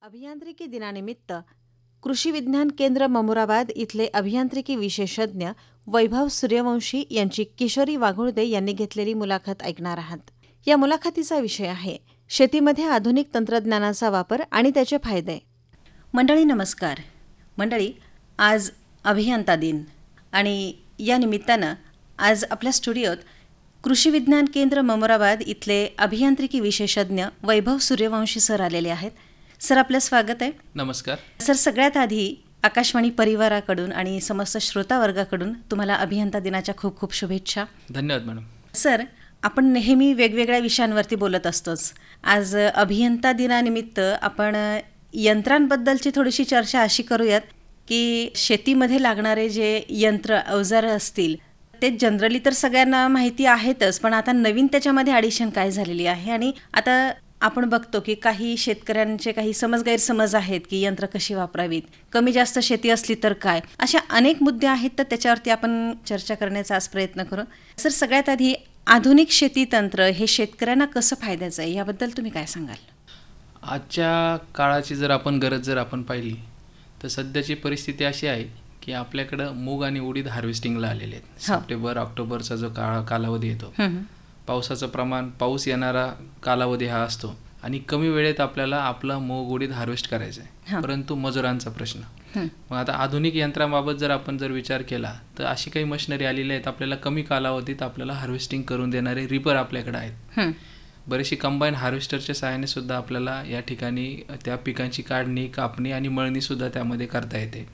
अभियांत्रिकी दिनानिमित्त कृषी विज्ञान केंद्र ममुराबाद इथले अभियांत्रिकी विशेषज्ञ वैभव सूर्यवंशी यांची किशोरी वाघुळदे यांनी घेतलेली मुलाखत ऐकणार आहात. या मुलाखतीचा विषय आहे शेतीमध्ये आधुनिक तंत्रज्ञानाचा वापर आणि त्याचे फायदे. मंडळी नमस्कार. मंडळी, आज अभियंता दिन आणि या निमित्तानं आज आपल्या स्टुडिओत कृषी विज्ञान केंद्र ममुराबाद इथले अभियांत्रिकी विशेषज्ञ वैभव सूर्यवंशी सर आलेले आहेत. सर, आपलं स्वागत आहे. नमस्कार सर, सगळ्यात आधी आकाशवाणी परिवाराकडून आणि समस्त श्रोता वर्गाकडून तुम्हाला अभियंता दिनाच्या खूप खूप शुभेच्छा. धन्यवाद मॅडम. सर, आपण नेहमी वेगवेगळ्या विषयांवरती बोलत असतोच. आज अभियंता दिनानिमित्त आपण यंत्रांबद्दलची थोडीशी चर्चा अशी करूयात की शेतीमध्ये लागणारे जे यंत्र अवजारं असतील ते जनरली तर सगळ्यांना माहिती आहेतच, पण आता नवीन त्याच्यामध्ये ॲडिशन काय झालेली आहे. आणि आता आपण बघतो की काही शेतकऱ्यांचे काही गैरसमज आहेत की यंत्र कशी वापरावीत, कमी जास्त शेती असली तर काय, अशा अनेक मुद्दे आहेत. तर त्याच्यावरती आपण चर्चा करण्याचा आज प्रयत्न करू. सर, सगळ्यात आधी आधुनिक शेती तंत्र हे शेतकऱ्यांना कसं फायद्याचं आहे याबद्दल तुम्ही काय सांगाल? आजच्या काळाची जर आपण गरज पाहिली तर सध्याची परिस्थिती अशी आहे की आपल्याकडं मूग आणि उडीद हार्वेस्टिंगला आलेले आहेत. सप्टेंबर ऑक्टोबरचा जो कालावधी येतो, पावसाचं प्रमाण, पाऊस येणारा कालावधी हा असतो आणि कमी वेळेत आपल्याला आपला मूग उडीद हार्वेस्ट करायचं आहे. परंतु मजुरांचा प्रश्न. मग आता आधुनिक यंत्रांबाबत जर आपण विचार केला तर अशी काही मशिनरी आलेली आहेत आपल्याला कमी कालावधीत आपल्याला हार्वेस्टिंग करून देणारे रिपर आपल्याकडे आहेत. बरेचशी कंबाईन हार्वेस्टरच्या सहाय्याने सुद्धा आपल्याला या ठिकाणी त्या पिकांची काढणी, कापणी आणि मळणी सुद्धा त्यामध्ये करता येते.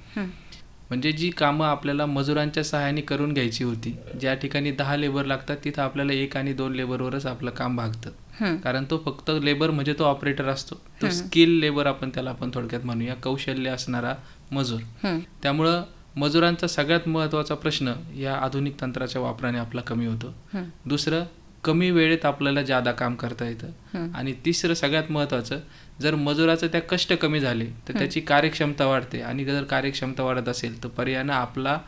म्हणजे जी कामं आपल्याला मजुरांच्या सहाय्याने करून घ्यायची होती, ज्या ठिकाणी 10 लेबर लागतात तिथं आपल्याला 1 आणि 2 लेबरवरच आपलं काम भागतं. कारण तो फक्त लेबर म्हणजे तो ऑपरेटर असतो, तो स्किल लेबर आपण थोडक्यात म्हणूया, कौशल्य असणारा मजूर. त्यामुळं मजुरांचा सगळ्यात महत्त्वाचा प्रश्न या आधुनिक तंत्राच्या वापराने आपला कमी होतो. दुसरं, कमी वेळेत आपल्याला जादा काम करता येतं. आणि तिसरं सगळ्यात महत्त्वाचं, जर मजुराचं त्या कष्ट कमी झाले तर त्याची कार्यक्षमता वाढते आणि जर कार्यक्षमता वाढत असेल तर पर्यायानं आपला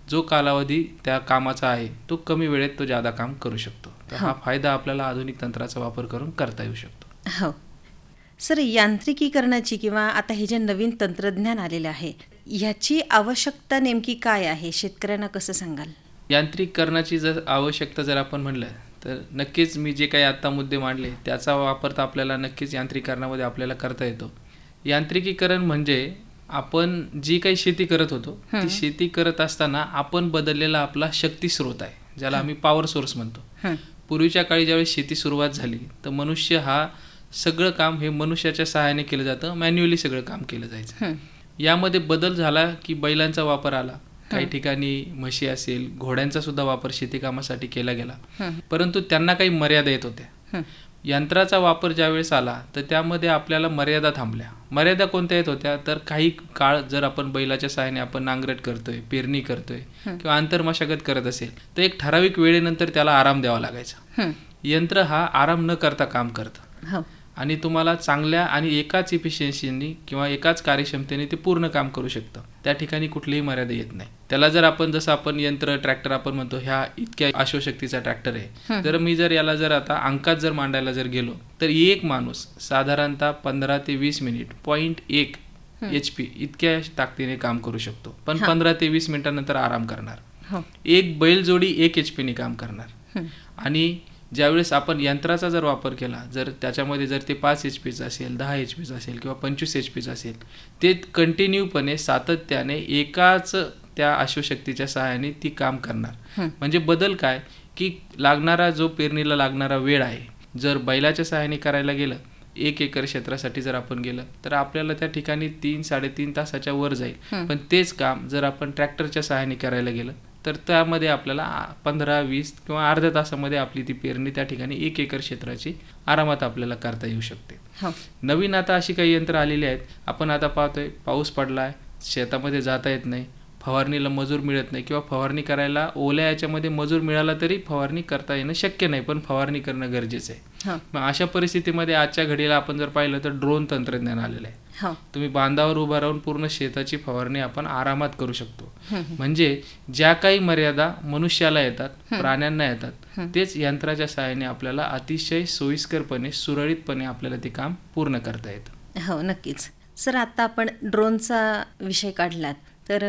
जो कालावधी त्या कामाचा आहे तो कमी वेळेत तो जादा काम करू शकतो. तर हा फायदा आपल्याला आधुनिक तंत्राचा वापर करून करता येऊ शकतो. हो सर, यांत्रिकीकरणाची किंवा आता हे जे नवीन तंत्रज्ञान आलेलं आहे ह्याची आवश्यकता नेमकी काय आहे, शेतकऱ्यांना कसं सांगाल? यांत्रिकीकरणाची जर आवश्यकता जर आपण म्हणलं तर नक्कीच मी जे काही आत्ता मुद्दे मांडले त्याचा वापर तर आपल्याला नक्कीच यांत्रिकीकरणामध्ये आपल्याला करता येतो. यांत्रिकीकरण म्हणजे आपण जी काही शेती करत होतो ती शेती करत असताना आपण बदललेला आपला शक्ती स्रोत आहे, ज्याला आम्ही पॉवर सोर्स म्हणतो. पूर्वीच्या काळी ज्यावेळेस शेती सुरुवात झाली तर मनुष्य हा सगळं काम हे मनुष्याच्या सहाय्याने केलं जातं, मॅन्युअली सगळं काम केलं जायचं. यामध्ये बदल झाला की बैलांचा वापर आला, काही ठिकाणी म्हशी असेल, घोड्यांचा सुद्धा वापर शेती कामासाठी केला गेला. परंतु त्यांना काही मर्यादा येत होत्या. यंत्राचा वापर ज्यावेळेस आला तर त्यामध्ये आपल्याला मर्यादा थांबल्या. मर्यादा कोणत्या येत होत्या तर काही काळ जर आपण बैलाच्या सहाय्याने आपण नांगरट करतोय, पेरणी करतोय किंवा आंतरमशागत करत असेल तर एक ठराविक वेळेनंतर त्याला आराम द्यावा लागायचा. यंत्र हा आराम न करता काम करतं आणि तुम्हाला चांगल्या आणि एकाच इफिशियन्सीने किंवा एकाच कार्यक्षमतेने ते पूर्ण काम करू शकतं. त्या ठिकाणी कुठलीही मर्यादा येत नाही. त्याला जर आपण जसं आपण यंत्र, ट्रॅक्टर आपण म्हणतो ह्या इतक्या अश्वशक्तीचा ट्रॅक्टर आहे, तर मी जर याला जर आता अंकात जर मांडायला जर गेलो तर एक माणूस साधारणतः 15 ते 20 मिनिट 0.1 HP इतक्या ताकदीने काम करू शकतो, पण 15 ते 20 मिनिटांनंतर आराम करणार. एक बैलजोडी 1 HP ने काम करणार. आणि ज्यावेळेस आपण यंत्राचा जर वापर केला, जर त्याच्यामध्ये जर ते 5 HPचं असेल, 10 HPचं असेल किंवा 25 HPचं असेल, ते कंटिन्यूपणे सातत्याने एकाच त्या अश्वशक्तीच्या सहाय्याने ती काम करणार. म्हणजे बदल काय की लागणारा जो पेरणीला लागणारा वेळ आहे, जर बैलाच्या सहाय्याने करायला गेलं 1 एकर क्षेत्रासाठी जर आपण गेलं तर आपल्याला त्या ठिकाणी 3-3.5 तासाच्या वर जाईल. पण तेच काम जर आपण ट्रॅक्टरच्या सहाय्याने करायला गेलं तर त्यामध्ये आपल्याला 15-20 किंवा अर्ध्या तासामध्ये आपली ती पेरणी त्या ठिकाणी 1 एकर क्षेत्राची आरामात आपल्याला करता येऊ शकते. नवीन आता अशी काही यंत्र आलेली आहेत. आपण आता पाहतोय पाऊस पडलाय, शेतामध्ये जाता येत नाही, फवारणीला मजूर मिळत नाही किंवा फवारणी करायला ओल्या याच्यामध्ये मजूर मिळाला तरी फवारणी करता येणं शक्य नाही, पण फवारणी करणं गरजेचं आहे. मग अशा परिस्थितीमध्ये आजच्या घडीला आपण जर पाहिलं तर ड्रोन तंत्रज्ञान आलेलं आहे. तुम्ही बांधावर उभा राहून पूर्ण शेताची फवारणी आपण आरामात करू शकतो. म्हणजे ज्या काही मर्यादा मनुष्याला येतात, प्राण्यांना येतात, तेच यंत्राच्या सहाय्याने आपल्याला अतिशय सोयीस्करपणे, सुरळीतपणे आपल्याला ते काम पूर्ण करता येतं. हो, नक्कीच. सर, आता आपण ड्रोनचा विषय काढलात, तर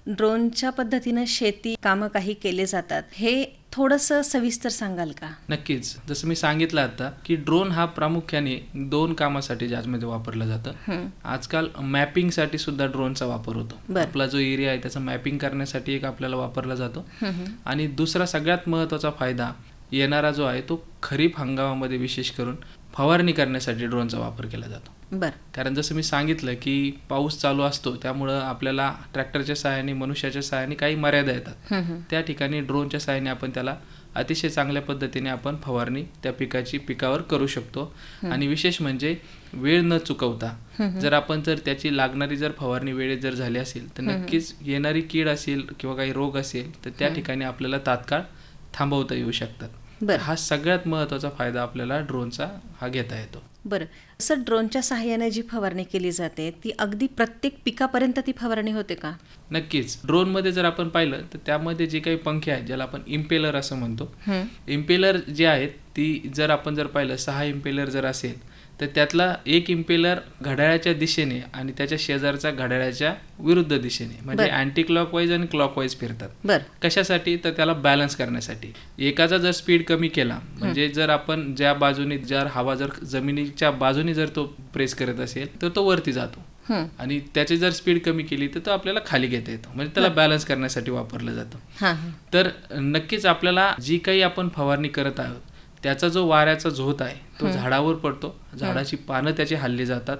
ड्रोनच्या पद्धतीनं शेती कामं काही केले जातात, हे थोडंसं सविस्तर सांगाल का? नक्कीच. जसं मी सांगितलं आता की ड्रोन हा प्रामुख्याने 2 कामासाठी ज्यामध्ये वापरला जातं. आजकाल मॅपिंगसाठी सुद्धा ड्रोनचा वापर होतो. आपला जो एरिया आहे त्याचा मॅपिंग करण्यासाठी एक आपल्याला वापरला जातो. आणि दुसरा सगळ्यात महत्त्वाचा फायदा येणारा जो आहे तो खरीप हंगामामध्ये विशेष करून फवारणी करण्यासाठी ड्रोनचा वापर केला जातो. कारण जसं मी सांगितलं की पाऊस चालू असतो, त्यामुळं आपल्याला ट्रॅक्टरच्या सहाय्याने, मनुष्याच्या सहाय्याने काही मर्यादा येतात. त्या ठिकाणी ड्रोनच्या सहाय्याने आपण त्याला अतिशय चांगल्या पद्धतीने आपण फवारणी त्या पिकावर करू शकतो. आणि विशेष म्हणजे वेळ न चुकवता जर त्याची लागणारी फवारणी वेळेत जर झाली असेल तर नक्कीच येणारी कीड असेल किंवा काही रोग असेल तर त्या ठिकाणी आपल्याला तात्काळ थांबवता येऊ शकतात. हा सगळ्यात महत्त्वाचा फायदा आपल्याला ड्रोनचा हा घेता येतो. बरं सर, ड्रोनच्या सहाय्याने जी फवारणी केली जाते ती अगदी प्रत्येक पिकापर्यंत ती फवारणी होते का? नक्कीच. ड्रोनमध्ये जर आपण पाहिलं तर त्यामध्ये जे काही पंखे आहेत ज्याला आपण इम्पेलर असं म्हणतो, इम्पेलर जे आहेत ती जर पाहिलं 6 इम्पेलर जर असेल तर त्यातला एक इम्पेलर घड्याळाच्या दिशेने आणि त्याच्या शेजारचा घड्याळाच्या विरुद्ध दिशेने, म्हणजे अँटी क्लॉकवाईज आणि क्लॉकवाईज फिरतात. कशासाठी? तर त्याला बॅलन्स करण्यासाठी. एकाचा जर स्पीड कमी केला, म्हणजे जर आपण ज्या बाजूने हवा जमिनीच्या बाजूने जर तो प्रेस करत असेल तर तो वरती जातो, आणि त्याची जर स्पीड कमी केली तर तो आपल्याला खाली घेता येतो, म्हणजे त्याला बॅलन्स करण्यासाठी वापरलं जातं. तर नक्कीच आपल्याला जी काही आपण फवारणी करत आहोत त्याचा जो वाऱ्याचा झोत आहे तो झाडावर पडतो, झाडाची पानं त्याची हल्ली जातात,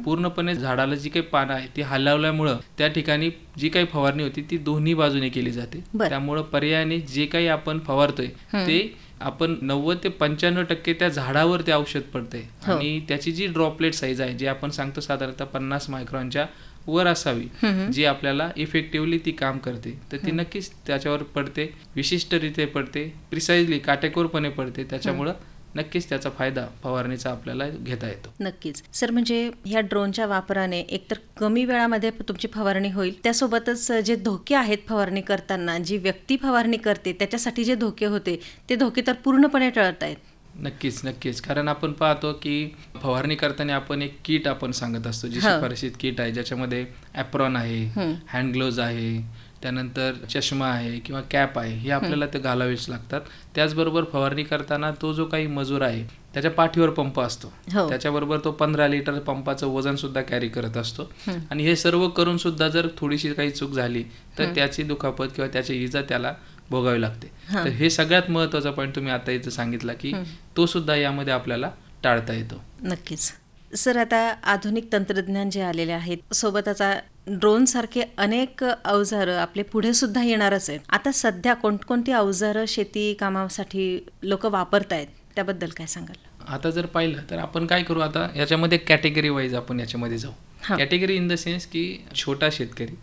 पूर्णपणे झाडाला जी काही पानं आहे ती हलवल्यामुळं त्या ठिकाणी जी काही फवारणी होती ती दोन्ही बाजूने केली जाते. त्यामुळं पर्यायाने जे काही आपण फवारतोय ते आपण 90 ते 95% त्या झाडावर ते औषध पडते. आणि त्याची जी ड्रॉपलेट साईज आहे, जे आपण सांगतो साधारणतः 50 मायक्रॉनच्या वर असावी, जी आपल्याला इफेक्टिव्हली ती काम करते, तर ती नक्कीच त्याच्यावर पडते, विशिष्टरित्या पडते, प्रिसाइजली काटेकोरपणे पडते. त्याच्यामुळं नक्कीच त्याचा फायदा फवारणीचा आपल्याला घेता येतो. नक्कीच सर, म्हणजे ह्या ड्रोनच्या वापराने एकतर कमी वेळामध्ये तुमची फवारणी होईल, त्यासोबतच जे धोके आहेत फवारणी करताना, जी व्यक्ती फवारणी करते त्याच्यासाठी जे धोके होते ते धोके तर पूर्णपणे टळतायत. नक्कीच. कारण आपण पाहतो की फवारणी करताना आपण एक किट आपण सांगत असतो, जी शिफारशीत किट आहे, ज्याच्यामध्ये ॲप्रॉन आहे, हँड ग्लोव्ज आहे, त्यानंतर चष्मा आहे किंवा कॅप आहे, हे आपल्याला ते घालावेच लागतात. त्याचबरोबर फवारणी करताना तो जो काही मजूर आहे त्याच्या पाठीवर पंप असतो, त्याच्याबरोबर तो 15 लिटर पंपाचं वजन सुद्धा कॅरी करत असतो. आणि हे सर्व करून सुद्धा जर थोडीशी काही चूक झाली तर त्याची दुखापत किंवा त्याची इजा त्याला भोगावी लागते. तर हे सगळ्यात महत्त्वाचा पॉईंट तुम्ही आता इथं सांगितला की तो सुद्धा यामध्ये आपल्याला टाळता येतो. नक्कीच सर, आता आधुनिक तंत्रज्ञान जे आलेले आहेत सोबतच ड्रोन सारखे अनेक अवजारं आपले पुढे सुद्धा येणारच आहेत. आता सध्या कोणकोणती अवजारं शेती कामासाठी लोक वापरतायत त्याबद्दल काय सांगाल? आता जर पाहिलं तर आपण काय करू, आता याच्यामध्ये कॅटेगरी वाईज आपण याच्यामध्ये जाऊ. कॅटेगरी इन द सेन्स की छोटा शेतकरी,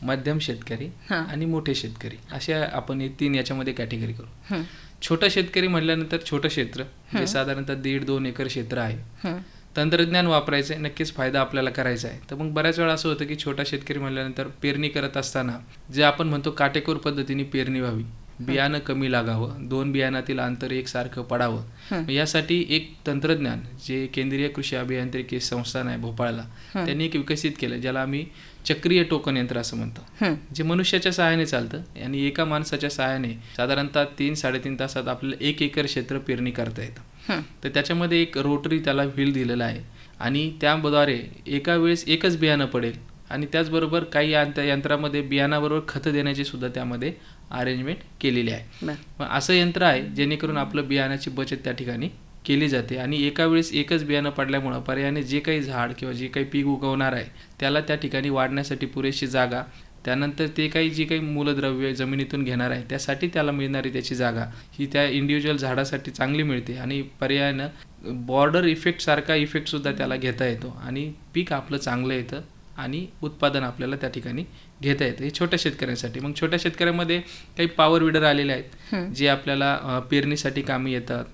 मध्यम शेतकरी आणि मोठे शेतकरी, असे आपण 3 याच्यामध्ये कॅटेगरी करू. छोटा शेतकरी म्हटल्यानंतर छोटं क्षेत्र, जे साधारणतः 1.5-2 एकर क्षेत्र आहे, तंत्रज्ञान वापरायचं आहे, नक्कीच फायदा आपल्याला करायचा आहे. तर मग बऱ्याच वेळा असं होतं की छोटा शेतकरी म्हटल्यानंतर पेरणी करत असताना जे आपण म्हणतो काटेकोर पद्धतीने पेरणी व्हावी, बियाणं कमी लागावं, 2 बियाणातील अंतर एकसारखं पडावं, यासाठी एक तंत्रज्ञान जे केंद्रीय कृषी अभियांत्रिकी संस्थान आहे भोपाळला, त्यांनी एक विकसित केलं, ज्याला आम्ही चक्रीय टोकन यंत्र असं म्हणतो, जे मनुष्याच्या सहाय्याने चालतं आणि एका माणसाच्या सहाय्याने साधारणतः 3-3.5 तासात आपल्याला 1 एकर क्षेत्र पेरणी करता येतं. तर त्याच्यामध्ये एक रोटरी त्याला व्हील दिलेला आहे आणि त्याद्वारे एका वेळेस एकच बियाणं पडेल. आणि त्याचबरोबर काही यंत्रामध्ये बियाणाबरोबर खतं देण्याची सुद्धा त्यामध्ये अरेंजमेंट केलेली आहे. असं यंत्र आहे जेणेकरून आपलं बियाणाची बचत त्या ठिकाणी केली जाते आणि एका वेळेस एकच बियाणं पडल्यामुळं पर्यायाने जे काही झाड किंवा जे काही पीक उगवणार आहे त्याला त्या ठिकाणी वाढण्यासाठी पुरेशी जागा, त्यानंतर ते जी काही मूलद्रव्य जमिनीतून घेणार आहे त्यासाठी त्याला मिळणारी त्याची जागा ही त्या इंडिव्हिज्युअल झाडासाठी चांगली मिळते आणि पर्यायानं बॉर्डर इफेक्ट सारखा इफेक्टसुद्धा त्याला घेता येतो आणि पीक आपलं चांगलं येतं आणि उत्पादन आपल्याला त्या ठिकाणी घेता येतं. हे छोट्या शेतकऱ्यांसाठी. मग छोट्या शेतकऱ्यांमध्ये काही पॉवर विडर आलेले आहेत जे आपल्याला पेरणीसाठी कामी येतात.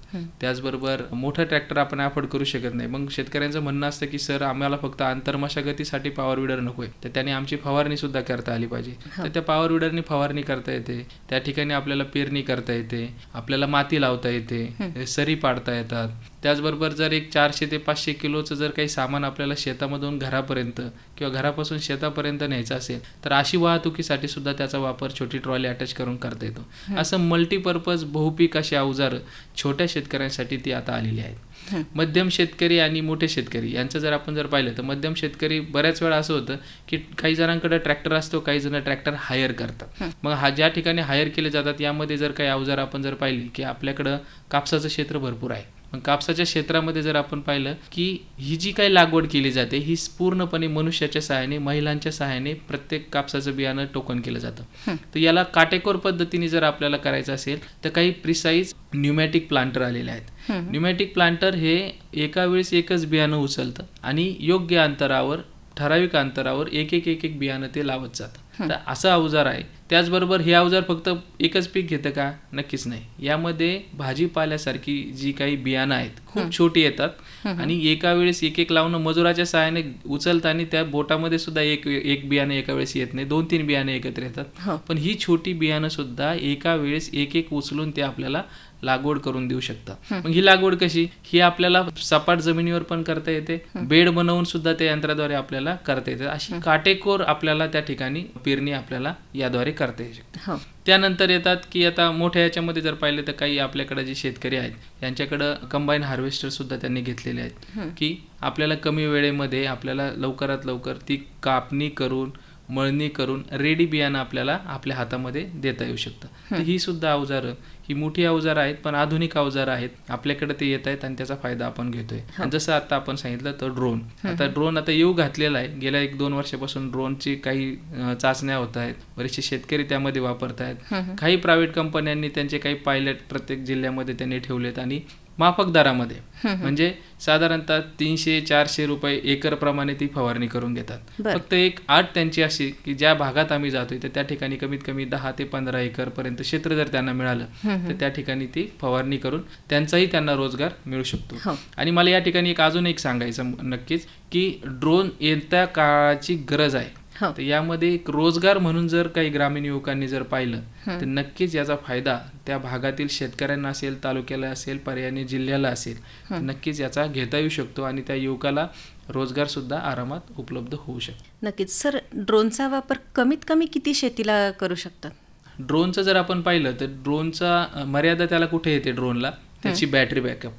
त्याचबरोबर मोठा ट्रॅक्टर आपण अफोर्ड करू शकत नाही. मग शेतकऱ्यांचं म्हणणं असतं की सर आम्हाला फक्त आंतरमशागतीसाठी पॉवर विडर नको आहे, तर त्याने आमची फवारणी सुद्धा करता आली पाहिजे. तर त्या पॉवर विडरनी फवारणी करता येते, त्या ठिकाणी आपल्याला पेरणी करता येते, आपल्याला माती लावता येते, सरी पाडता येतात. त्याचबरोबर जर एक 400 ते 500 किलोचं जर काही सामान आपल्याला शेतामधून घरापर्यंत किंवा घरापासून शेतापर्यंत न्यायचं असेल तर अशी वाहतुकीसाठी सुद्धा त्याचा वापर छोटी ट्रॉली अटॅच करून करता येतो. असं मल्टीपर्पज बहुपीक अशी अवजारं छोट्या शेतकऱ्यांसाठी ती आता आलेली आहेत. मध्यम शेतकरी आणि मोठे शेतकरी यांचं जर आपण पाहिलं तर मध्यम शेतकरी बऱ्याच वेळा असं होतं की काही जणांकडे ट्रॅक्टर असतो, काही जण ट्रॅक्टर हायर करतात. मग ज्या ठिकाणी हायर केले जातात यामध्ये जर काही अवजार आपण पाहिली की आपल्याकडं कापसाचं क्षेत्र भरपूर आहे. मग कापसाच्या क्षेत्रामध्ये जर आपण पाहिलं की ही जी काही लागवड केली जाते ही पूर्णपणे मनुष्याच्या सहाय्याने, महिलांच्या सहाय्याने प्रत्येक कापसाचं बियाणं टोकन केलं जातं. तर याला काटेकोर पद्धतीने जर आपल्याला करायचं असेल तर काही प्रिसाईज न्यूमॅटिक प्लांटर आलेले आहेत. न्यूमॅटिक प्लांटर हे एका वेळेस एकच बियाणं उचलतं आणि योग्य अंतरावर, ठराविक अंतरावर एक एक बियाणं ते लावत जातं. तर असं अवजार आहे. त्याचबरोबर हे अवजार फक्त एकच पीक घेतं का? नक्कीच नाही. यामध्ये भाजीपाल्यासारखी जी काही बियाणं आहेत खूप छोटी येतात आणि एका वेळेस एक लावणं मजुराच्या सहाय्याने उचलताना त्या बोटामध्ये सुद्धा एक बियाणं एका वेळेस येत नाही, 2-3 बियाणं एकत्र येतात. पण ही छोटी बियाणं सुद्धा एका वेळेस एक उचलून ते आपल्याला लागवड करून देऊ शकतात. मग ही लागवड कशी? ही आपल्याला सपाट जमिनीवर पण करता येते, बेड बनवून सुद्धा त्या यंत्राद्वारे आपल्याला करता येते. अशी काटेकोर आपल्याला त्या ठिकाणी पेरणी आपल्याला याद्वारे करता येऊ शकते. त्यानंतर येतात की आता मोठ्या याच्यामध्ये जर पाहिलं तर काही आपल्याकडे जे शेतकरी आहेत यांच्याकडं कंबाईन हार्वेस्टर सुद्धा त्यांनी घेतलेले आहेत की आपल्याला कमी वेळेमध्ये आपल्याला लवकरात लवकर ती कापणी करून, मळणी करून रेडी बियाणं आपल्याला आपल्या हातामध्ये देता येऊ शकतं. तर ही सुद्धा अवजारं, ही मोठी अवजारं आहेत पण आधुनिक अवजारं आहेत. आपल्याकडे ते येत आहेत आणि त्याचा फायदा आपण घेतोय. आणि जसं आता आपण सांगितलं तर ड्रोन, आता ड्रोन आता येऊ घातलेला आहे. गेल्या 1-2 वर्षापासून ड्रोनची काही चाचण्या होत आहेत, बरेचसे शेतकरी त्यामध्ये वापरत आहेत. काही प्रायव्हेट कंपन्यांनी त्यांचे काही पायलट प्रत्येक जिल्ह्यामध्ये त्यांनी ठेवलेत आणि माफक दरामध्ये, म्हणजे साधारणतः 300-400 रुपये एकर प्रमाणे ती फवारणी करून घेतात. फक्त एक अट त्यांची अशी की ज्या भागात आम्ही जातोय तर त्या ठिकाणी कमीत कमी 10 ते 15 एकर पर्यंत क्षेत्र जर त्यांना मिळालं तर त्या ठिकाणी ती फवारणी करून त्यांचाही त्यांना रोजगार मिळू शकतो. आणि मला या ठिकाणी अजून एक सांगायचं नक्कीच की ड्रोन येत्या काळाची गरज आहे. तर यामध्ये एक रोजगार म्हणून जर काही ग्रामीण युवकांनी जर पाहिलं तर नक्कीच याचा फायदा त्या भागातील शेतकऱ्यांना असेल, तालुक्याला असेल, पर्यायाने जिल्ह्याला असेल, तर नक्कीच याचा घेता येऊ शकतो आणि त्या युवकाला रोजगार सुद्धा आरामात उपलब्ध होऊ शकतो. नक्कीच. सर, ड्रोनचा वापर कमीत कमी किती शेतीला करू शकतात? ड्रोनचं जर आपण पाहिलं तर ड्रोनचा मर्यादा त्याला कुठे येते? ड्रोनला त्याची बॅटरी बॅकअप.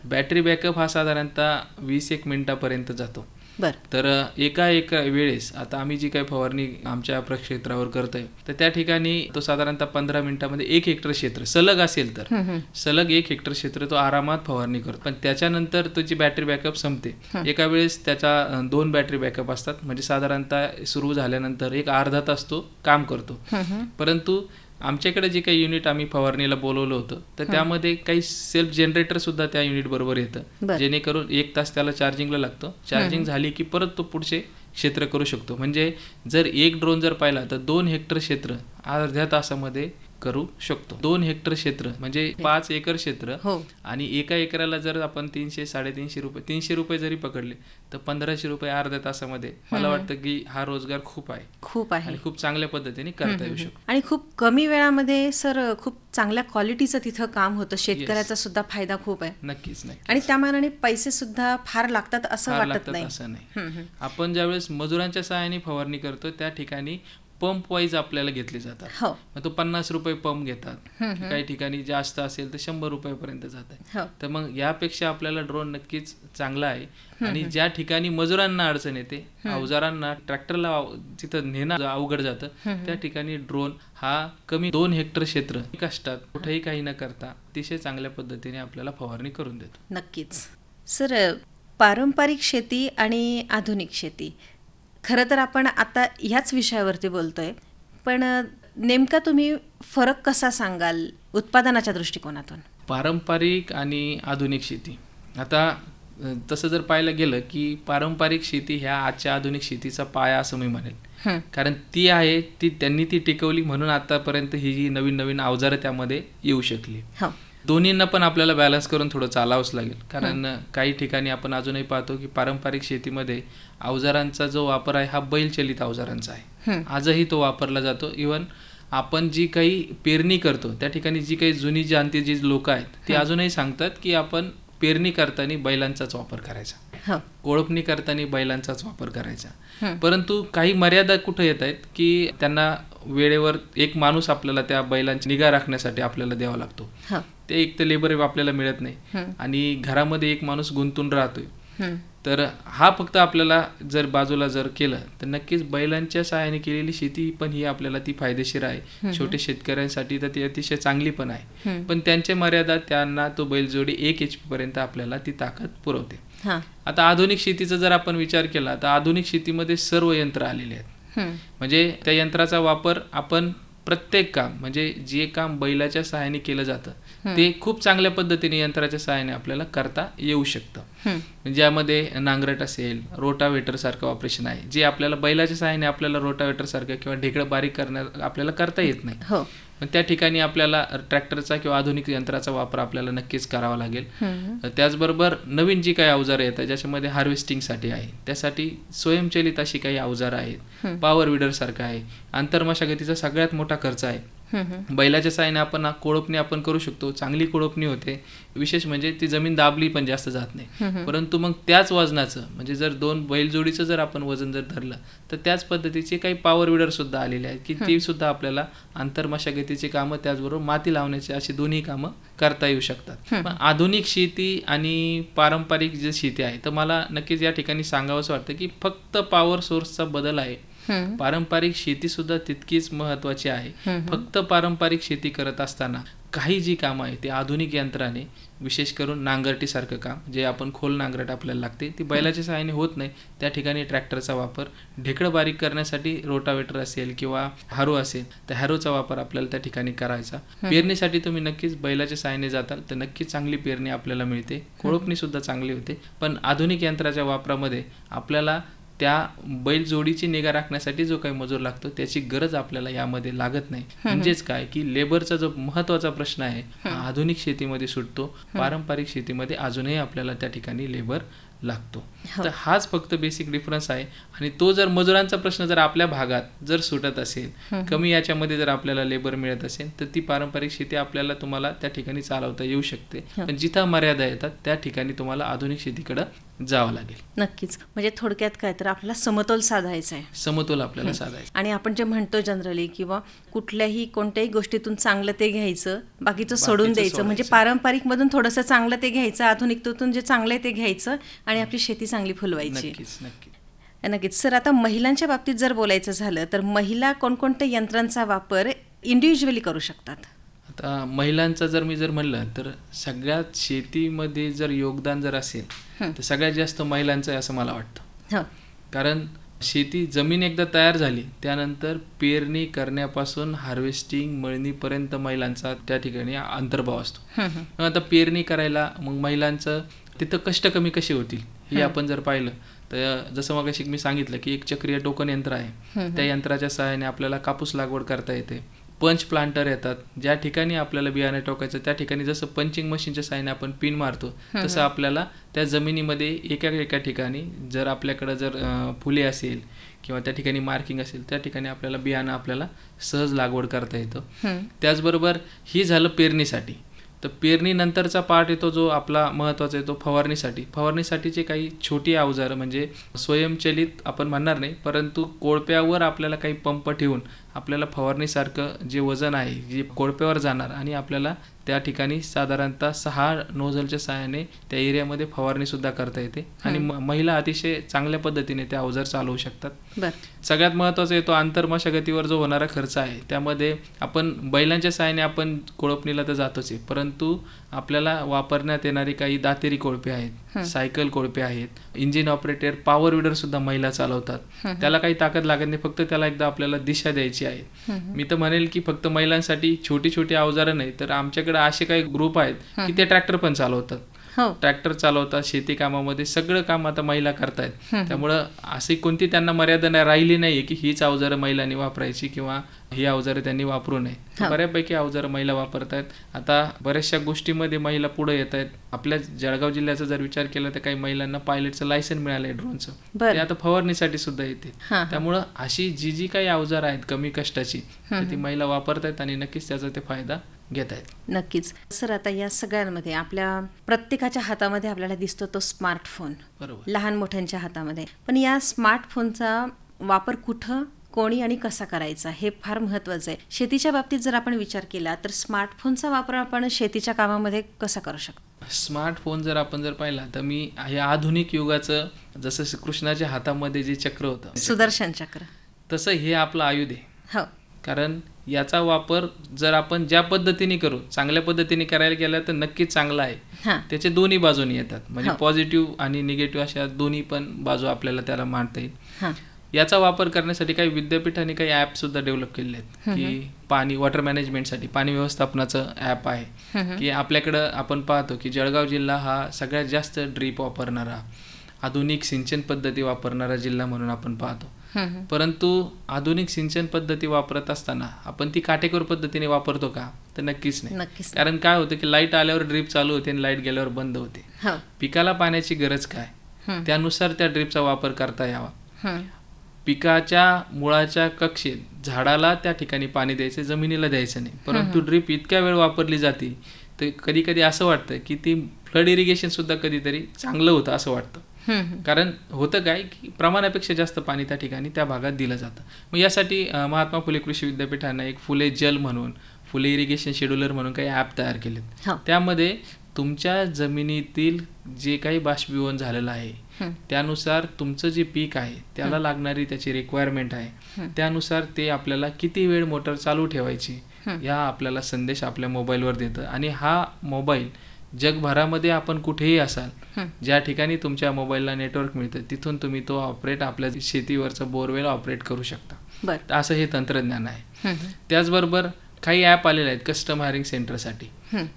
बॅटरी बॅकअप हा साधारणतः 20-1 मिनिटापर्यंत जातो. तर एका वेळेस आता आम्ही जी काही फवारणी आमच्या प्रक्षेत्रावर करतोय तर त्या ठिकाणी तो साधारणतः 15 मिनिटांमध्ये 1 हेक्टर क्षेत्र सलग असेल तर सलग 1 हेक्टर क्षेत्र तो आरामात फवारणी करतो. पण त्याच्यानंतर त्याची बॅटरी बॅकअप संपते. एका वेळेस त्याच्या 2 बॅटरी बॅकअप असतात, म्हणजे साधारणतः सुरू झाल्यानंतर एक अर्धा तास तो काम करतो. परंतु आमच्याकडे जे काही युनिट आम्ही फवारणीला बोलवलं होतं तर त्यामध्ये काही सेल्फ जनरेटर सुद्धा त्या युनिट बरोबर येतं, जेणेकरून 1 तास त्याला चार्जिंगला लागतं. चार्जिंग झाली की परत तो पुढचे क्षेत्र करू शकतो. म्हणजे जर एक ड्रोन जर पाहिला तर 2 हेक्टर क्षेत्र अर्ध्या तासामध्ये करू शकतो. 2 हेक्टर क्षेत्र म्हणजे 5 एकर क्षेत्र आणि एका एकराला जर आपण 300-350 रुपये 300 रुपये जरी पकडले तर 1500 रुपये अर्ध्या तासामध्ये मला वाटतं की हा रोजगार खूप आहे आणि खूप चांगल्या पद्धतीने करता येऊ शकतो. आणि खूप कमी वेळामध्ये सर खूप चांगल्या क्वालिटीचं तिथं काम होतं. शेतकऱ्याचा सुद्धा फायदा खूप आहे. नक्कीच. आणि त्या मानाने पैसे सुद्धा फार लागतात असं वाटत नाही. असं नाही. आपण ज्यावेळेस मजुरांच्या सहाय्याने फवारणी करतो त्या ठिकाणी पंप वाईज आपल्याला घेतले जातात. मग तो 50 रुपये पंप घेतात, काही ठिकाणी जास्त असेल तर 100 रुपयापर्यंत जात आहे. तर मग यापेक्षा आपल्याला ड्रोन नक्कीच चांगला आहे. आणि ज्या ठिकाणी मजुरांना अडचण येते, अवजारांना, ट्रॅक्टरला तिथं नेणं अवघड जातं, त्या ठिकाणी ड्रोन हा कमी 2 हेक्टर क्षेत्र कष्टात कुठेही काही न करता अतिशय चांगल्या पद्धतीने आपल्याला फवारणी करून देतो. नक्कीच. सर, पारंपरिक शेती आणि आधुनिक शेती, खरं तर आपण आता ह्याच विषयावरती बोलतोय, पण नेमका तुम्ही फरक कसा सांगाल उत्पादनाच्या दृष्टिकोनातून? पारंपरिक आणि आधुनिक शेती, आता तसं जर पाहायला गेलं की पारंपरिक शेती ह्या आजच्या आधुनिक शेतीचा पाया असं मी म्हणेल. कारण ती आहे त्यांनी ती टिकवली म्हणून आतापर्यंत ही जी नवीन नवीन अवजारं त्यामध्ये येऊ शकली. दोन्हींना पण आपल्याला बॅलन्स करून थोडं चालावंच लागेल. कारण काही ठिकाणी आपण अजूनही पाहतो की पारंपरिक शेतीमध्ये अवजारांचा जो वापर आहे हा बैलचलित अवजारांचा आहे. आजही तो वापरला जातो. इव्हन आपण जी काही पेरणी करतो त्या ठिकाणी जी काही जुनी जाणती जी लोक आहेत ती अजूनही सांगतात की आपण पेरणी करताना बैलांचाच वापर करायचा, कोळपणी करताना बैलांचाच वापर करायचा. परंतु काही मर्यादा कुठे येत आहेत की त्यांना वेळेवर एक माणूस आपल्याला त्या बैलांची निगा राखण्यासाठी आपल्याला द्यावा लागतो. ते एक तर लेबर आपल्याला मिळत नाही आणि घरामध्ये एक माणूस गुंतून राहतोय. तर हा फक्त आपल्याला जर बाजूला जर केलं तर नक्कीच बैलांच्या सहाय्याने केलेली शेती पण ही आपल्याला ती फायदेशीर आहे. छोटे शेतकऱ्यांसाठी तर ती अतिशय चांगली पण आहे. पण त्यांच्या मर्यादा त्यांना तो बैलजोडी 1 HP पर्यंत आपल्याला ती ताकद पुरवते. आता आधुनिक शेतीचा जर आपण विचार केला तर आधुनिक शेतीमध्ये सर्व यंत्र आलेले आहेत. म्हणजे त्या यंत्राचा वापर आपण प्रत्येक काम म्हणजे जे काम बैलाच्या सहाय्याने केलं जातं ते खूप चांगल्या पद्धतीने यंत्राच्या सहाय्याने आपल्याला करता येऊ शकतं. ज्यामध्ये नांगरट असेल, रोटावेटर सारखं ऑपरेशन आहे जे आपल्याला बैलाच्या सहाय्याने आपल्याला रोटावेटर सारखं किंवा ढेकळं बारीक आपल्याला करता येत नाही. पण त्या ठिकाणी आपल्याला ट्रॅक्टरचा किंवा आधुनिक यंत्राचा वापर आपल्याला नक्कीच करावा लागेल. त्याचबरोबर नवीन जी काही अवजारं येतात ज्याच्यामध्ये हार्वेस्टिंगसाठी आहे त्यासाठी स्वयंचलित अशी काही अवजारं आहेत. पॉवर विडर सारखं आहे. आंतरमशागतीचा सगळ्यात मोठा खर्च आहे. बैलाच्या साहाय्याने आपण कोळपणी आपण करू शकतो, चांगली कोळपणी होते. विशेष म्हणजे ती जमीन दाबली पण जास्त जात नाही. परंतु मग त्याच वजनाचं म्हणजे जर 2 बैलजोडीचं जर आपण वजन जर धरलं तर त्याच पद्धतीचे काही पॉवर विडर सुद्धा आलेले आहेत की ती सुद्धा आपल्याला आंतरमशागतीची कामं त्याचबरोबर माती लावण्याची अशी दोन्ही कामं करता येऊ शकतात. पण आधुनिक शेती आणि पारंपरिक जी शेती आहे तर मला नक्कीच या ठिकाणी सांगावंसं वाटतं की फक्त पॉवर सोर्सचा बदल आहे. पारंपरिक शेती सुद्धा तितकीच महत्वाची आहे. फक्त पारंपरिक शेती करत असताना काही जी कामं आहे ते आधुनिक यंत्राने विशेष करून नांगरटीसारखं काम जे आपण खोल नांगरट आपल्याला लागते ती बैलाच्या सहाय्याने होत नाही. त्या ठिकाणी ट्रॅक्टरचा वापर, ढेकळं बारीक करण्यासाठी रोटावेटर असेल किंवा हॅरो असेल तर हॅरोचा वापर आपल्याला त्या ठिकाणी करायचा. पेरणीसाठी तुम्ही नक्कीच बैलाच्या सहाय्याने जाताल तर नक्कीच चांगली पेरणी आपल्याला मिळते. कोळपणी सुद्धा चांगली होते. पण आधुनिक यंत्राच्या वापरामध्ये आपल्याला त्या बैलजोडीची निगा राखण्यासाठी जो काही मजूर लागतो त्याची गरज आपल्याला यामध्ये लागत नाही. म्हणजेच काय की लेबरचा जो महत्वाचा प्रश्न आहे हा आधुनिक शेतीमध्ये सुटतो. पारंपरिक शेतीमध्ये अजूनही आपल्याला त्या ठिकाणी लेबर लागतो. तर हाच फक्त बेसिक डिफरन्स आहे. आणि तो जर मजुरांचा प्रश्न जर आपल्या भागात जर सुटत असेल, कमी याच्यामध्ये जर आपल्याला लेबर मिळत असेल तर ती पारंपरिक शेती आपल्याला तुम्हाला त्या ठिकाणी चालवता येऊ शकते. पण जिथं मर्यादा येतात त्या ठिकाणी तुम्हाला आधुनिक शेतीकडे जावं लागेल. नक्कीच. म्हणजे थोडक्यात काय तर आपल्याला समतोल साधायचा आहे. समतोल आपल्याला साधायचा. आणि आपण जे म्हणतो जनरली किंवा कोणत्याही गोष्टीतून चांगलं ते घ्यायचं, बाकीचं सोडून द्यायचं. म्हणजे पारंपरिक मधून थोडंसं चांगलं ते घ्यायचं, आधुनिकतेतून जे चांगलं आहे ते घ्यायचं आणि आपली शेती चांगली फुलवायची. नक्कीच. सर, आता महिलांच्या बाबतीत जर बोलायचं झालं तर महिला कोणकोणत्या यंत्रांचा वापर इंडिव्हिज्युअली करू शकतात? आता महिलांचा जर मी जर म्हणलं तर सगळ्यात शेतीमध्ये जर योगदान जर असेल तर सगळ्यात जास्त महिलांचं आहे असं मला वाटतं. कारण शेती जमीन एकदा तयार झाली त्यानंतर पेरणी करण्यापासून हार्वेस्टिंग मळणीपर्यंत महिलांचा त्या ठिकाणी अंतर्भाव असतो. आता पेरणी करायला मग महिलांचं तिथं कष्ट कमी कसे होतील हे आपण जर पाहिलं तर जसं मगाशी मी सांगितलं की एक चक्रीय टोकन यंत्र आहे. त्या यंत्राच्या सहाय्याने आपल्याला कापूस लागवड करता येते. पंच प्लांटर येतात. ज्या ठिकाणी आपल्याला बियाणे टोकायचं त्या ठिकाणी जसं पंचिंग मशीनच्या सहाय्याने आपण पिन मारतो तसं आपल्याला त्या जमिनीमध्ये एका ठिकाणी जर आपल्याकडं जर फुले असेल किंवा त्या ठिकाणी मार्किंग असेल त्या ठिकाणी आपल्याला बियाणं आपल्याला सहज लागवड करता येतं. त्याचबरोबर ही झालं पेरणीसाठी. तर पेरणीनंतरचा पार्ट येतो जो आपला महत्त्वाचा येतो फवारणीसाठीचे काही छोटी अवजारं म्हणजे स्वयंचलित आपण म्हणणार नाही परंतु कोळप्यावर आपल्याला काही पंप ठेवून आपल्याला फवारणीसारखं जे वजन आहे जे कोळप्यावर जाणार आणि आपल्याला त्या ठिकाणी साधारणतः 6 नोझलच्या सहाय्याने त्या एरियामध्ये फवारणी सुद्धा करता येते. आणि महिला अतिशय चांगल्या पद्धतीने ते अवजार चालवू शकतात. सगळ्यात महत्त्वाचा येतो आंतरमशागतीवर जो होणारा खर्च आहे. त्यामध्ये आपण बैलांच्या सहाय्याने आपण कोळपणीला तर जातोच आहे परंतु आपल्याला वापरण्यात येणारे काही दातेरी कोळपे आहेत, सायकल कोळपे आहेत, इंजिन ऑपरेटर, पॉवर विडर सुद्धा महिला चालवतात. त्याला काही ताकद लागत नाही, फक्त त्याला एकदा आपल्याला दिशा द्यायची आहे. मी तर म्हणेल की फक्त महिलांसाठी छोटी छोटी अवजारं नाही तर आमच्याकडे असे काही ग्रुप आहेत की ते ट्रॅक्टर पण चालवतात. हो. ट्रॅक्टर चालवतात, शेती कामामध्ये सगळं काम आता महिला करतायत. त्यामुळं अशी कोणती त्यांना मर्यादा राहिली नाहीये की हीच अवजारं महिलांनी वापरायची किंवा ही अवजारं त्यांनी वापरू नये. बऱ्यापैकी अवजारं महिला वापरतायत. आता बऱ्याचशा गोष्टीमध्ये महिला पुढे येत आहेत. आपल्या जळगाव जिल्ह्याचा जर विचार केला तर काही महिलांना पायलटचं लायसन मिळालंय ड्रोनचं, ते आता फवारणीसाठी सुद्धा येते. त्यामुळं अशी जी काही अवजारं आहेत कमी कष्टाची ती महिला वापरतायत आणि नक्कीच त्याचा ते फायदा घेत आहेत. नक्कीच सर. आता या सगळ्यांमध्ये आपल्या प्रत्येकाच्या हातामध्ये आपल्याला दिसतो तो स्मार्टफोन, बरोबर. लहान मोठ्यांच्या हातामध्ये. पण या स्मार्टफोनचा वापर कुठं, कोणी आणि कसा करायचा हे फार महत्त्वाचं आहे. शेतीच्या बाबतीत जर आपण विचार केला तर स्मार्टफोनचा वापर आपण शेतीच्या कामामध्ये कसा करू शकतो? स्मार्टफोन जर आपण पाहिला तर मी हे आधुनिक युगाचं जसं कृष्णाच्या हातामध्ये जे चक्र होतं, सुदर्शन चक्र, तसं हे आपलं आयुध आहे. हो. कारण याचा वापर जर आपण ज्या पद्धतीने करू, चांगल्या पद्धतीने करायला गेला तर नक्कीच चांगला आहे. त्याचे दोन्ही बाजूनी येतात, म्हणजे पॉझिटिव्ह आणि निगेटिव्ह अशा दोन्ही पण बाजू आपल्याला त्याला मांडता येईल. याचा वापर करण्यासाठी काही विद्यापीठांनी काही ॲप सुद्धा डेव्हलप केलेले आहेत की पाणी, वॉटर मॅनेजमेंटसाठी पाणी व्यवस्थापनाचं ॲप आहे की आपल्याकडं आपण पाहतो की जळगाव जिल्हा हा सगळ्यात जास्त ड्रीप वापरणारा, आधुनिक सिंचन पद्धती वापरणारा जिल्हा म्हणून आपण पाहतो. परंतु आधुनिक सिंचन पद्धती वापरत असताना आपण ती काटेकोर पद्धतीने वापरतो का? तर नक्कीच नाही. कारण काय होतं की लाईट आल्यावर ड्रीप चालू होते आणि लाईट गेल्यावर बंद होते. पिकाला पाण्याची गरज काय, त्यानुसार त्या ड्रीपचा वापर करता यावा. पिकाच्या मुळाच्या कक्षेत झाडाला त्या ठिकाणी पाणी द्यायचं, जमिनीला द्यायचं नाही. परंतु ड्रीप इतक्या वेळ वापरली जाते तर कधी कधी असं वाटतं की ती फ्लड इरिगेशन सुद्धा कधीतरी चांगलं होतं असं वाटतं. कारण होतं काय की प्रमाणापेक्षा जास्त पाणी त्या ठिकाणी त्या भागात दिलं जातं. मग यासाठी महात्मा फुले कृषी विद्यापीठानं एक फुले जल म्हणून, फुले इरिगेशन शेड्युलर म्हणून काही ॲप तयार केलेत. त्यामध्ये तुमच्या जमिनीतील जे काही बाष्पीभवन झालेलं आहे त्यानुसार तुमचं जे पीक आहे त्याला लागणारी त्याची रिक्वायरमेंट आहे, त्यानुसार ते आपल्याला किती वेळ मोटर चालू ठेवायची या आपल्याला संदेश आपल्या मोबाईलवर देतं. आणि हा मोबाईल जगभरामध्ये आपण कुठेही असाल, ज्या ठिकाणी तुमच्या मोबाईलला नेटवर्क मिळतं तिथून तुम्ही तो ऑपरेट आपल्या शेतीवरचं बोरवेल ऑपरेट करू शकता. असं हे तंत्रज्ञान आहे. त्याचबरोबर काही ॲप आलेले आहेत कस्टम हायरिंग सेंटरसाठी.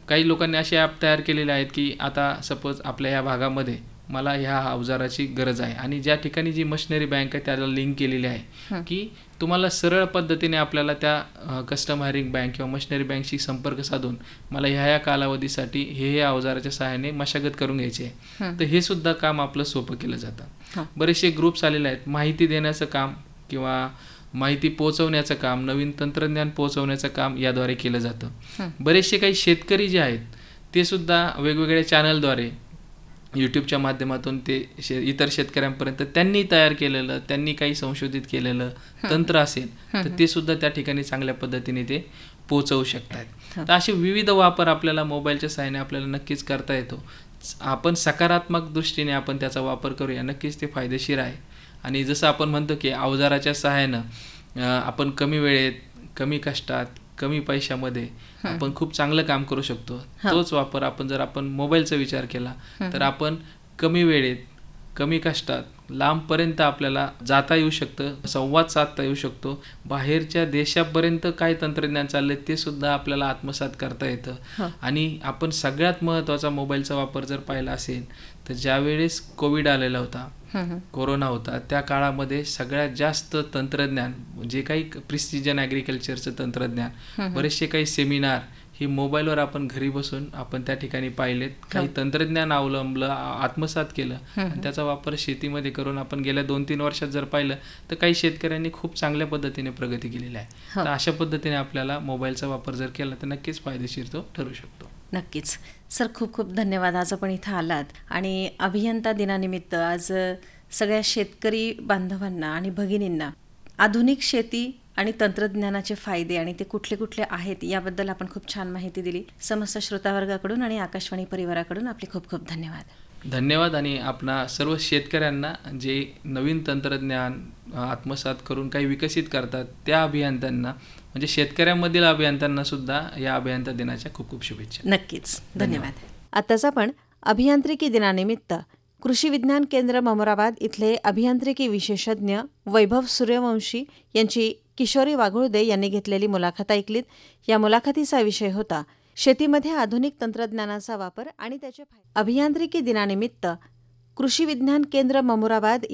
काही लोकांनी असे ॲप तयार केलेले आहेत की आता सपोज आपल्या ह्या भागामध्ये मला ह्या अवजाराची गरज आहे आणि ज्या ठिकाणी जी मशिनरी बँक आहे त्याला लिंक केलेली आहे की तुम्हाला सरळ पद्धतीने आपल्याला त्या कस्टम हायरिंग बँक किंवा मशिनरी बँकशी संपर्क साधून मला ह्या कालावधीसाठी हे अवजाराच्या सहाय्याने मशागत करून घ्यायची आहे. तर हे सुद्धा काम आपलं सोपं केलं जातं. बरेचसे ग्रुप्स आलेले आहेत माहिती देण्याचं काम किंवा माहिती पोहोचवण्याचं काम, नवीन तंत्रज्ञान पोहोचवण्याचं काम याद्वारे केलं जातं. बरेचसे काही शेतकरी जे आहेत ते सुद्धा वेगवेगळ्या चॅनलद्वारे यूट्यूबच्या माध्यमातून ते इतर शेतकऱ्यांपर्यंत त्यांनी तयार केलेलं, त्यांनी काही संशोधित केलेलं तंत्र असेल तर ते सुद्धा त्या ठिकाणी चांगल्या पद्धतीने ते पोहोचवू शकतात. तर असे विविध वापर आपल्याला मोबाईलच्या सहाय्याने आपल्याला नक्कीच करता येतो. आपण सकारात्मक दृष्टीने आपण त्याचा वापर करूया, नक्कीच ते फायदेशीर आहे. आणि जसं आपण म्हणतो की अवजाराच्या सहाय्यानं आपण कमी वेळेत, कमी कष्टात, कमी पैशामध्ये आपण खूप चांगलं काम करू शकतो. तोच वापर आपण जर आपण मोबाईलचा विचार केला तर आपण कमी वेळेत, कमी कष्टात लांबपर्यंत आपल्याला जाता येऊ शकतं, संवाद साधता येऊ शकतो. बाहेरच्या देशापर्यंत काय तंत्रज्ञान चाललंय ते सुद्धा आपल्याला आत्मसात करता येतं. आणि आपण सगळ्यात महत्त्वाचा मोबाईलचा वापर जर पाहिला असेल तर ज्यावेळेस कोविड आलेला होता, कोरोना होता, त्या काळामध्ये सगळ्यात जास्त तंत्रज्ञान जे काही प्रिसिजन ॲग्रिकल्चरचं तंत्रज्ञान, बरेचसे काही सेमिनार ही मोबाईलवर आपण घरी बसून आपण त्या ठिकाणी पाहिलेत. काही तंत्रज्ञान अवलंबलं, आत्मसात केलं आणि त्याचा वापर शेतीमध्ये करून आपण गेल्या 2-3 वर्षात जर पाहिलं तर काही शेतकऱ्यांनी खूप चांगल्या पद्धतीने प्रगती केलेली आहे. तर अशा पद्धतीने आपल्याला मोबाईलचा वापर जर केला तर नक्कीच फायदेशीर तो ठरू शकतो. नक्कीच सर, खूप खूप धन्यवाद. आज आपण इथं आलात आणि अभियंता दिनानिमित्त आज सगळ्या शेतकरी बांधवांना आणि भगिनींना आधुनिक शेती आणि तंत्रज्ञानाचे फायदे आणि ते कुठले कुठले आहेत याबद्दल आपण खूप छान माहिती दिली. समस्त श्रोतावर्गाकडून आणि आकाशवाणी परिवाराकडून आपले खूप खूप धन्यवाद. धन्यवाद. आणि आपणा सर्व शेतकऱ्यांना जे नवीन तंत्रज्ञान आत्मसात करून काही विकसित करतात त्या अभियंत्यांना, म्हणजे शेतकऱ्यांमधील अभियंत्यांना सुद्धा या अभियंता दिनाच्या खूप खूप शुभेच्छा. नक्कीच धन्यवाद. आताच आपण अभियांत्रिकी दिनानिमित्त कृषी विज्ञान केंद्र ममराबाद इथले अभियांत्रिकी विशेषज्ञ वैभव सूर्यवंशी यांची किशोरी वाघुळदे यांनी घेतलेली मुलाखत ऐकलीत. या मुलाखतीचा विषय होता शेतीमध्ये आधुनिक तंत्रज्ञानाचा वापर आणि त्याचे फायदे. अभियांत्रिकी दिनानिमित्त कृषी विज्ञान केंद्र ममुराबाद